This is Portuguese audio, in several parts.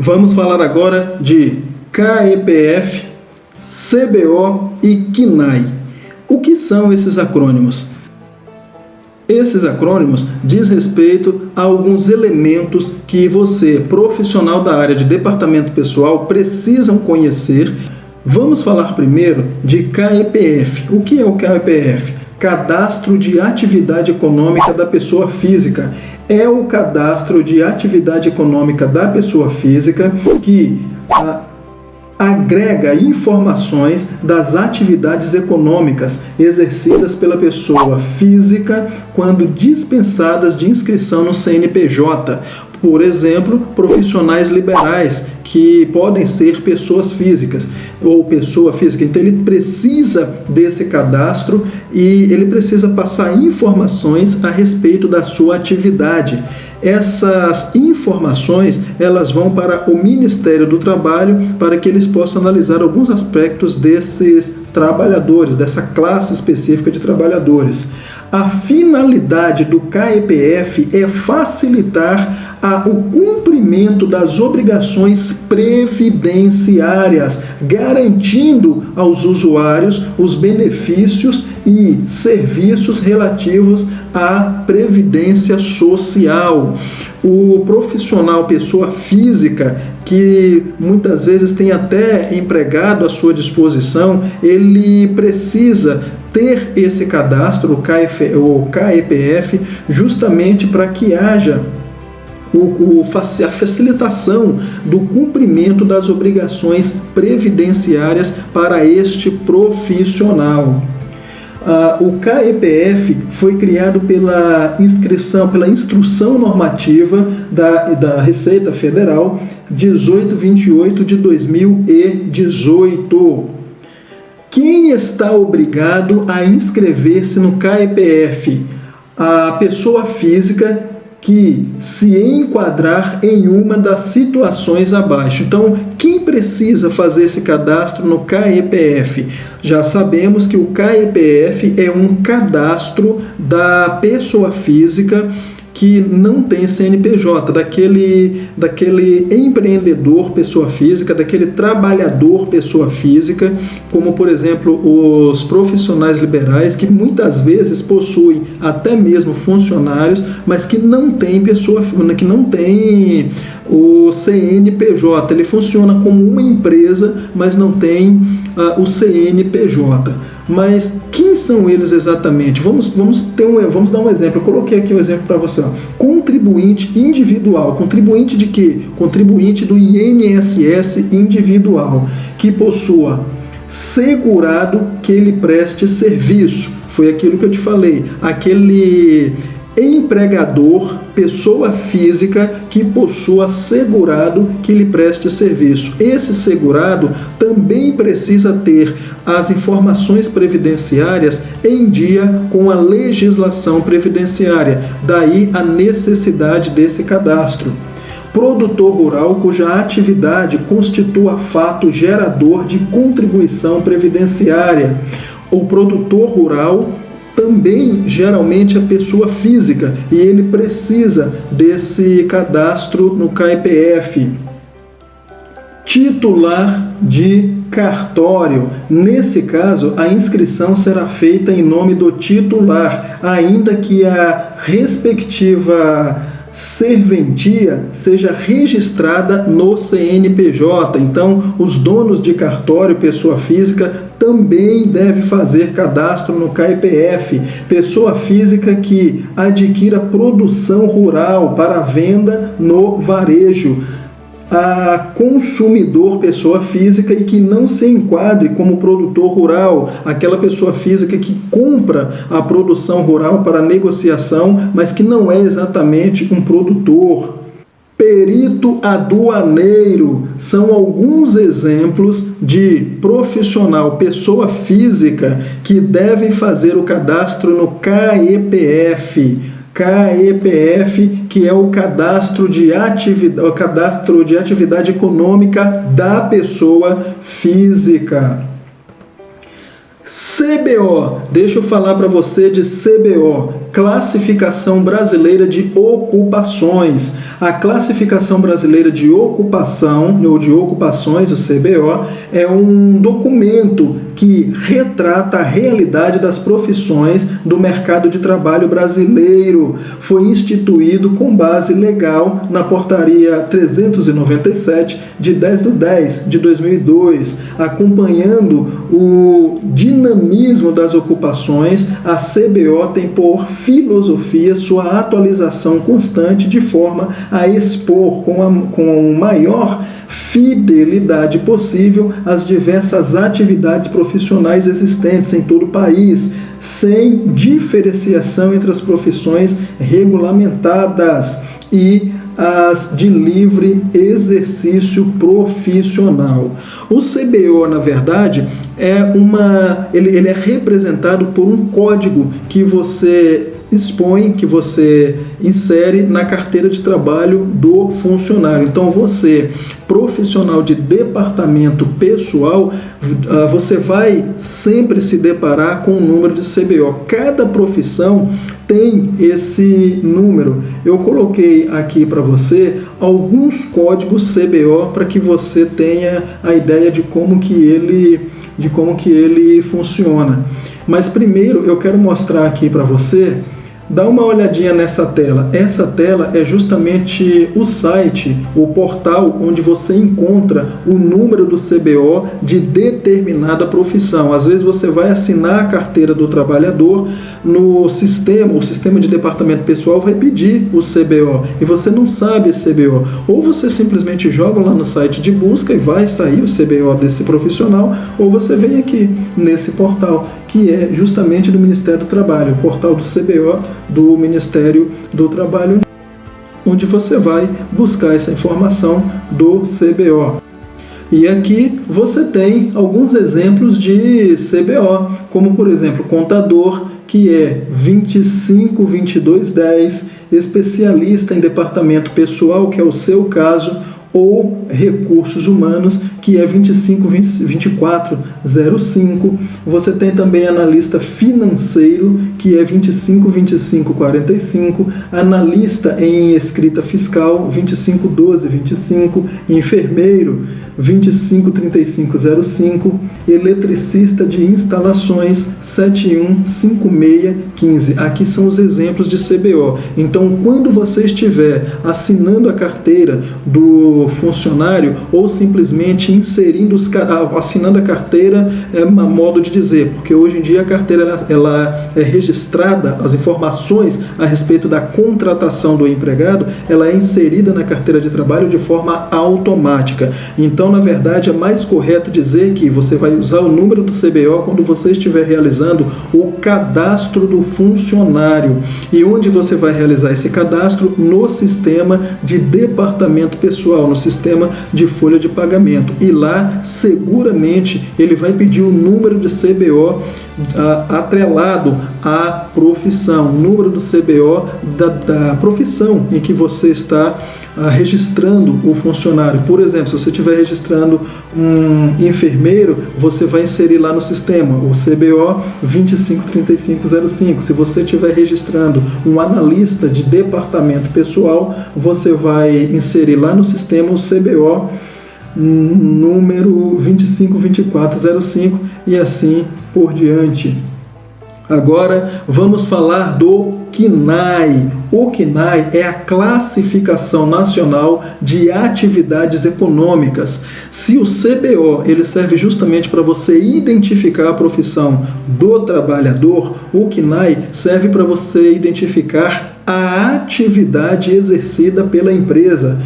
Vamos falar agora de CAEPF, CBO e CNAE. O que são esses acrônimos? Esses acrônimos diz respeito a alguns elementos que você, profissional da área de departamento pessoal, precisam conhecer. Vamos falar primeiro de CAEPF. O que é o CAEPF? Cadastro de Atividade Econômica da Pessoa Física. É o cadastro de atividade econômica da pessoa física que agrega informações das atividades econômicas exercidas pela pessoa física quando dispensadas de inscrição no CNPJ. Por exemplo, profissionais liberais, que podem ser pessoas físicas ou pessoa física. Então, ele precisa desse cadastro e ele precisa passar informações a respeito da sua atividade. Essas informações, elas vão para o Ministério do Trabalho para que eles possam analisar alguns aspectos desses trabalhadores, dessa classe específica de trabalhadores. A finalidade do CAEPF é facilitar o cumprimento das obrigações previdenciárias, garantindo aos usuários os benefícios e serviços relativos à previdência social. O profissional pessoa física, que muitas vezes tem até empregado à sua disposição, ele precisa ter esse cadastro, o CAEPF, justamente para que haja a facilitação do cumprimento das obrigações previdenciárias para este profissional. O CAEPF foi criado pela Instrução Normativa da Receita Federal 1828 de 2018. Quem está obrigado a inscrever-se no CAEPF? A pessoa física que se enquadrar em uma das situações abaixo. Então, quem precisa fazer esse cadastro no CAEPF? Já sabemos que o CAEPF é um cadastro da pessoa física que não tem CNPJ, daquele empreendedor pessoa física, daquele trabalhador pessoa física, como por exemplo os profissionais liberais, que muitas vezes possuem até mesmo funcionários, mas que não tem que não tem o CNPJ. Ele funciona como uma empresa, mas não tem o CNPJ. Mas quem são eles exatamente? Vamos dar um exemplo. Eu coloquei aqui um exemplo para você. Contribuinte individual. Contribuinte de quê? Contribuinte do INSS individual, que possua segurado que ele preste serviço. Foi aquilo que eu te falei. Aquele empregador, pessoa física que possua segurado que lhe preste serviço. Esse segurado também precisa ter as informações previdenciárias em dia com a legislação previdenciária. Daí a necessidade desse cadastro. Produtor rural cuja atividade constitua fato gerador de contribuição previdenciária. O produtor rural também geralmente é pessoa física e ele precisa desse cadastro no CAEPF. Titular de cartório. Nesse caso, a inscrição será feita em nome do titular, ainda que a respectiva serventia seja registrada no CNPJ. Então, os donos de cartório, pessoa física, também deve fazer cadastro no CAEPF. Pessoa física que adquira produção rural para venda no varejo. A consumidor, pessoa física, e que não se enquadre como produtor rural, aquela pessoa física que compra a produção rural para negociação, mas que não é exatamente um produtor. Perito aduaneiro são alguns exemplos de profissional, pessoa física, que devem fazer o cadastro no CAEPF. CAEPF, que é o cadastro de atividade econômica da pessoa física. CBO, deixa eu falar para você de CBO, Classificação Brasileira de Ocupações. A Classificação Brasileira de Ocupação, ou de Ocupações, o CBO, é um documento que retrata a realidade das profissões do mercado de trabalho brasileiro. Foi instituído com base legal na Portaria 397, de 10/10/2002. Acompanhando o dinamismo das ocupações, a CBO tem por filosofia sua atualização constante de forma a expor com maior fidelidade possível as diversas atividades profissionais existentes em todo o país, sem diferenciação entre as profissões regulamentadas e as de livre exercício profissional. O CBO, na verdade, ele é representado por um código que você expõe, que você insere na carteira de trabalho do funcionário. Então, você, profissional de departamento pessoal, você vai sempre se deparar com o número de CBO. Cada profissão tem esse número. Eu coloquei aqui para você alguns códigos CBO para que você tenha a ideia de como que ele funciona. Mas primeiro eu quero mostrar aqui para você. Dá uma olhadinha nessa tela. Essa tela é justamente o site, o portal onde você encontra o número do CBO de determinada profissão. Às vezes você vai assinar a carteira do trabalhador no sistema, o sistema de departamento pessoal vai pedir o CBO e você não sabe esse CBO. Ou você simplesmente joga lá no site de busca e vai sair o CBO desse profissional, ou você vem aqui nesse portal, que é justamente do Ministério do Trabalho, o portal do CBO do Ministério do Trabalho, onde você vai buscar essa informação do CBO. E aqui você tem alguns exemplos de CBO, como por exemplo, contador, que é 252210, especialista em departamento pessoal, que é o seu caso, ou recursos humanos, que é 252405. Você tem também analista financeiro, que é 252545, analista em escrita fiscal, 251225, enfermeiro, 253505, eletricista de instalações, 715615. Aqui são os exemplos de CBO. Então, quando você estiver assinando a carteira do funcionário ou simplesmente assinando a carteira, é um modo de dizer, porque hoje em dia a carteira ela é registrada, as informações a respeito da contratação do empregado, ela é inserida na carteira de trabalho de forma automática. Então, na verdade, é mais correto dizer que você vai usar o número do CBO quando você estiver realizando o cadastro do funcionário. E onde você vai realizar esse cadastro? No sistema de departamento pessoal, no sistema de folha de pagamento. E lá, seguramente, ele vai pedir o número de CBO atrelado à profissão, número do CBO da profissão em que você está registrando o funcionário. Por exemplo, se você estiver registrando um enfermeiro, você vai inserir lá no sistema o CBO 253505. Se você estiver registrando um analista de departamento pessoal, você vai inserir lá no sistema o CBO número 252405 e assim por diante. Agora vamos falar do CNAE. O CNAE é a Classificação Nacional de Atividades Econômicas. Se o CBO ele serve justamente para você identificar a profissão do trabalhador, o CNAE serve para você identificar a atividade exercida pela empresa.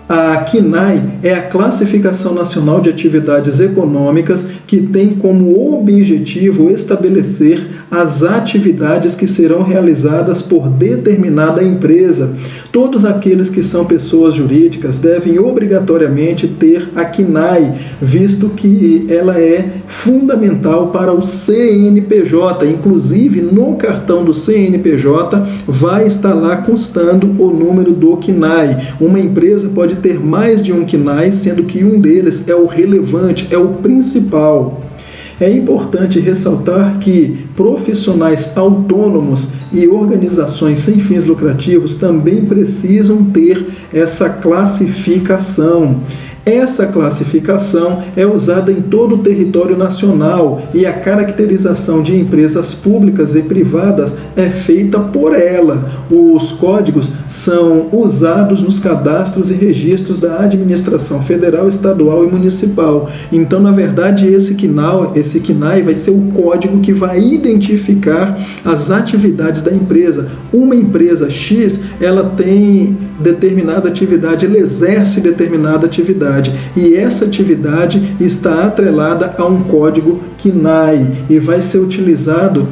A CNAE é a Classificação Nacional de Atividades Econômicas, que tem como objetivo estabelecer as atividades que serão realizadas por determinada empresa. Todos aqueles que são pessoas jurídicas devem obrigatoriamente ter a CNAE, visto que ela é fundamental para o CNPJ. Inclusive, no cartão do CNPJ vai estar lá constando o número do CNAE. Uma empresa pode ter mais de um CNAE, sendo que um deles é o relevante, é o principal. É importante ressaltar que profissionais autônomos e organizações sem fins lucrativos também precisam ter essa classificação. Essa classificação é usada em todo o território nacional e a caracterização de empresas públicas e privadas é feita por ela. Os códigos são usados nos cadastros e registros da administração federal, estadual e municipal. Então, na verdade, esse CNAE vai ser o código que vai identificar as atividades da empresa. Uma empresa X, ela tem determinada atividade, ela exerce determinada atividade. E essa atividade está atrelada a um código CNAE e vai ser utilizado,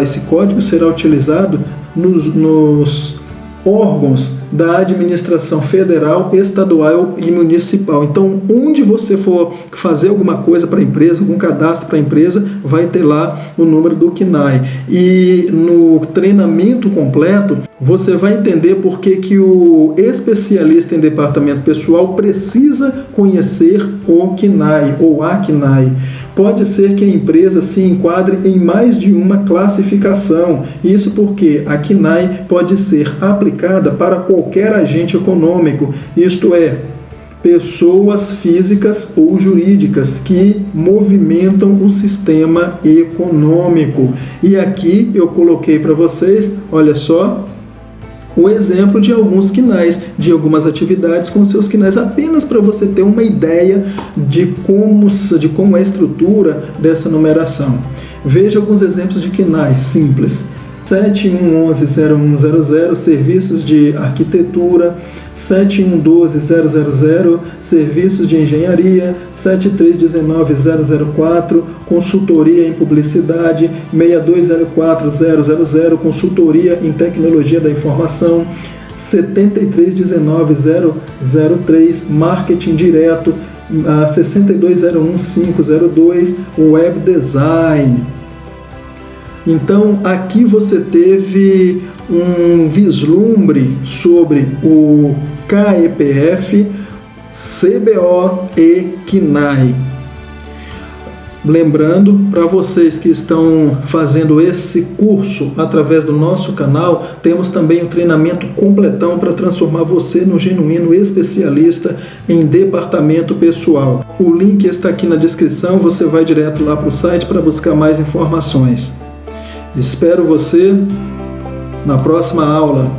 esse código será utilizado nos órgãos da administração federal, estadual e municipal. Então, onde você for fazer alguma coisa para a empresa, algum cadastro para a empresa, vai ter lá o número do CNAE. E no treinamento completo, você vai entender por que o especialista em departamento pessoal precisa conhecer o CNAE ou a CNAE. Pode ser que a empresa se enquadre em mais de uma classificação. Isso porque a CNAE pode ser aplicada para qualquer agente econômico, isto é, pessoas físicas ou jurídicas que movimentam o sistema econômico. E aqui eu coloquei para vocês, olha só, o exemplo de alguns CNAEs, de algumas atividades com seus CNAEs, apenas para você ter uma ideia de como é a estrutura dessa numeração. Veja alguns exemplos de CNAEs simples. 7111-0100, serviços de arquitetura, 7112-000, serviços de engenharia, 7319-004, consultoria em publicidade, 6204-000, consultoria em tecnologia da informação, 7319-003, marketing direto, 6201-502, web design. Então, aqui você teve um vislumbre sobre o CAEPF, CBO e CNAE. Lembrando, para vocês que estão fazendo esse curso através do nosso canal, temos também um treinamento completão para transformar você no genuíno especialista em departamento pessoal. O link está aqui na descrição, você vai direto lá para o site para buscar mais informações. Espero você na próxima aula.